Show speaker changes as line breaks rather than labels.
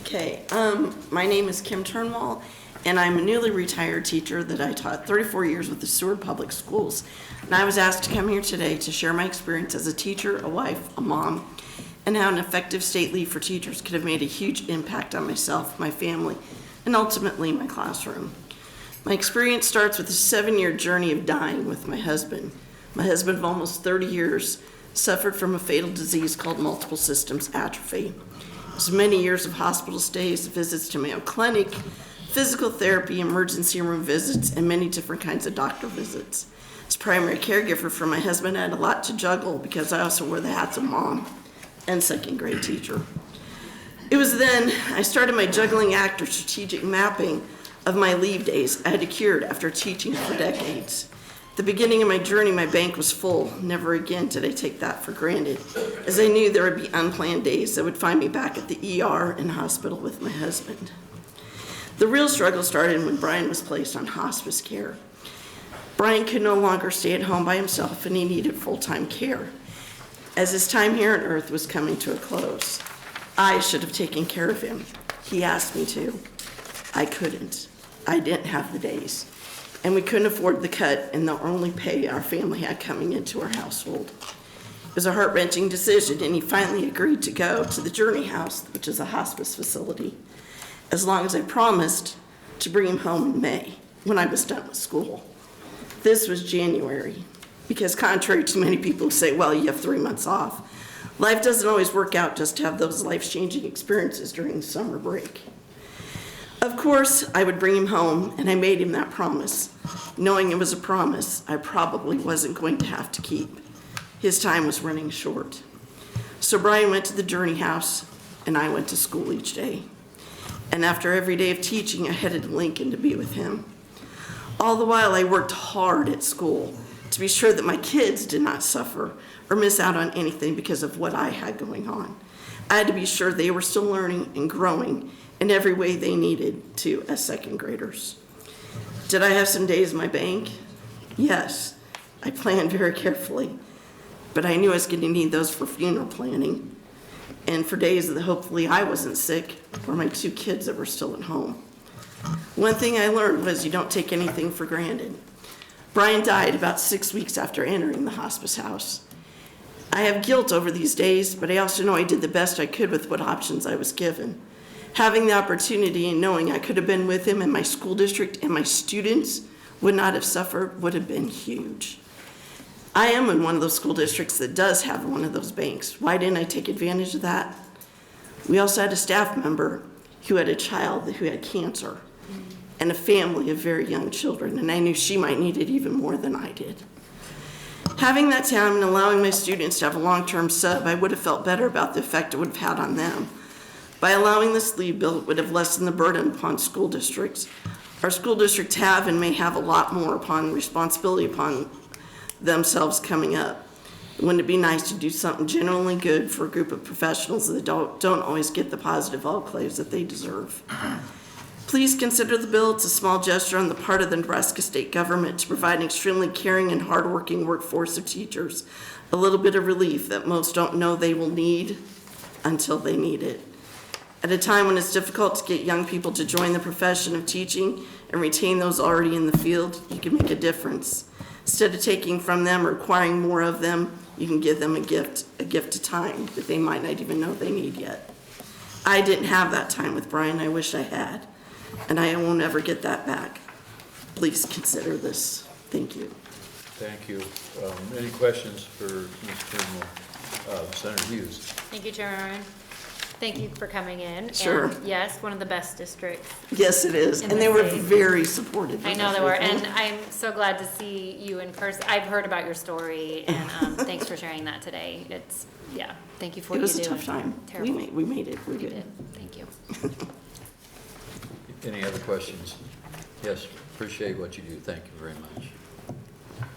Okay, my name is Kim Turnwall, and I'm a newly retired teacher that I taught 34 years with the Seward Public Schools. And I was asked to come here today to share my experience as a teacher, a wife, a mom, and how an effective state leave for teachers could have made a huge impact on myself, my family, and ultimately my classroom. My experience starts with a 7-year journey of dying with my husband. My husband of almost 30 years suffered from a fatal disease called multiple systems atrophy. It was many years of hospital stays, visits to Mayo Clinic, physical therapy, emergency room visits, and many different kinds of doctor visits. As primary caregiver for my husband, I had a lot to juggle because I also wore the hats of mom and second grade teacher. It was then I started my juggling act or strategic mapping of my leave days I had accrued after teaching for decades. At the beginning of my journey, my bank was full. Never again did I take that for granted, as I knew there would be unplanned days that would find me back at the ER and hospital with my husband. The real struggle started when Brian was placed on hospice care. Brian could no longer stay at home by himself, and he needed full-time care. As his time here on earth was coming to a close, I should have taken care of him. He asked me to. I couldn't. I didn't have the days. And we couldn't afford the cut in the only pay our family had coming into our household. It was a heart-wrenching decision, and he finally agreed to go to the Journey House, which is a hospice facility, as long as I promised to bring him home in May when I was done with school. This was January, because contrary to many people who say, well, you have 3 months off, life doesn't always work out just to have those life-changing experiences during the summer break. Of course, I would bring him home, and I made him that promise, knowing it was a promise I probably wasn't going to have to keep. His time was running short. So Brian went to the Journey House, and I went to school each day. And after every day of teaching, I headed to Lincoln to be with him. All the while, I worked hard at school to be sure that my kids did not suffer or miss out on anything because of what I had going on. I had to be sure they were still learning and growing in every way they needed to as second graders. Did I have some days in my bank? Yes. I planned very carefully, but I knew I was going to need those for funeral planning and for days that hopefully I wasn't sick or my 2 kids that were still at home. One thing I learned was you don't take anything for granted. Brian died about 6 weeks after entering the hospice house. I have guilt over these days, but I also know I did the best I could with what options I was given. Having the opportunity and knowing I could have been with him in my school district and my students would not have suffered would have been huge. I am in one of those school districts that does have one of those banks. Why didn't I take advantage of that? We also had a staff member who had a child who had cancer and a family of very young children, and I knew she might need it even more than I did. Having that time and allowing my students to have a long-term sub, I would have felt better about the effect it would have had on them. By allowing this leave bill, it would have lessened the burden upon school districts. Our school districts have and may have a lot more upon responsibility upon themselves coming up. Wouldn't it be nice to do something genuinely good for a group of professionals that don't always get the positive enclaves that they deserve? Please consider the bill. It's a small gesture on the part of the Nebraska state government to provide an extremely caring and hardworking workforce of teachers. A little bit of relief that most don't know they will need until they need it. At a time when it's difficult to get young people to join the profession of teaching and retain those already in the field, you can make a difference. Instead of taking from them or requiring more of them, you can give them a gift of time that they might not even know they need yet. I didn't have that time with Brian. I wish I had, and I won't ever get that back. Please consider this. Thank you.
Thank you. Any questions for Ms. Turnwall? Senator Hughes.
Thank you, Chairman. Thank you for coming in.
Sure.
And yes, one of the best districts.
Yes, it is. And they were very supportive.
I know they were. And I'm so glad to see you in person. I've heard about your story, and thanks for sharing that today. It's, yeah, thank you for what you do.
It was a tough time.
Terrible.
We made it. We're good.
Did. Thank you.
Any other questions? Yes, appreciate what you do. Thank you very much.